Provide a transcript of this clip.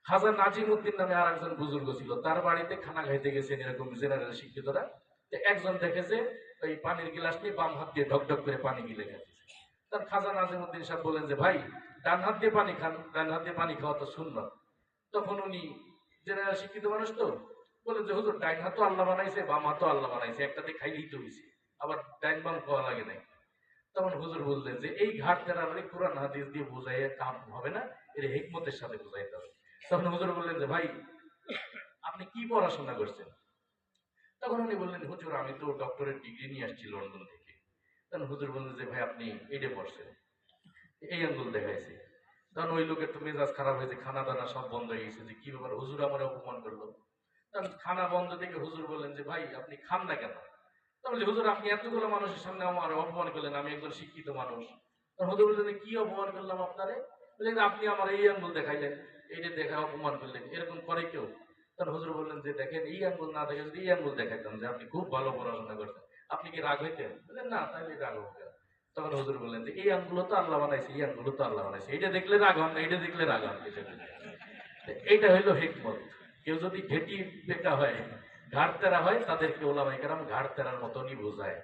খাজা নাজিমউদ্দিন নামে আর একজন বুজুর্গ ছিল, তার বাড়িতে খানা খাইতে গেছেন এরকম জেনারেল শিক্ষিতরা। তো একজন দেখেছে ওই পানির গিলাস নিয়ে বাম হাত দিয়ে ঢক ঢক করে পানি গিলে খাচ্ছে। তার খাজা নাজিমউদ্দিন সাহেব বলেন যে ভাই, ডান হাত দিয়ে পানি খান, ডান হাত দিয়ে পানি খাওয়া তো সুন্নাত। তখন উনি জেনারেল শিক্ষিত মানুষ তো বলেন যে হুজুর, ডাইন হাতও আল্লাহ বানাইছে, বাম হাতও আল্লাহ বানাইছে, একটাতে খাইলেই তো হয়েছে, আবার ডাইন বাম খাওয়া লাগে নাই। তখন হুজুর বললেন যে এই ঘাট তেরাবারি কোরআন হাদিস দিয়ে বোঝাইয়ে কাম হবে না, এর হিকমতের সাথে বোঝাইতে হবে। তখন হুজুর বললেন যে ভাই, আপনি কি পড়াশোনা করছেন? তখন উনি বললেন হুজুর, আমি তো ডক্টরের ডিগ্রি নিয়ে আসছি লন্ডন থেকে। তখন হুজুর বললেন যে ভাই, আপনি এইটা পড়ছেন, এই আঙ্গুল দেখাইছে। তখন ওই লোকের তো মেজাজ খারাপ হয়েছে, খানা দানা সব বন্ধ হয়ে গেছে, যে কি ব্যাপার, হুজুর আমার অপমান করলো। তখন খানা বন্ধ থেকে হুজুর বললেন যে ভাই, আপনি খান না কেন? তখন বলছে হুজুর, আপনি এতগুলো মানুষের সামনে আমার অপমান করলেন, আমি একজন শিক্ষিত মানুষ। তখন হুজুর বললেন কি অপমান করলাম আপনারে? বললেন আপনি আমার এই আঙ্গুল দেখাইলেন, এইটা দেখা অপমান করলেন, এরকম করে কেউ? তখন হুজুর বললেন যে দেখেন, এই আঙ্গুল না দেখে যদি এই আঙ্গুল দেখাইতাম যে আপনি খুব ভালো পড়াশোনা করতেন, আপনি কি রাগ হইতেন? বললেন না, তাইলে রাগ হবো কেন? তখন হুজুর বললেন যে এই আঙ্গুলো তো আল্লাহ বানাইছে, এই আঙ্গুলো তো আল্লাহ বানাইছে, এইটা দেখলে রাগ হন না, এইটা দেখলে রাগ হন। এইটা হইলো হিকমত। কেউ যদি ঘেটি বেকা হয়, ঘাড় তেরা হয়, তাদেরকে ওলামায়ে কেরাম ঘাড় তেরার মতনই বোঝায়।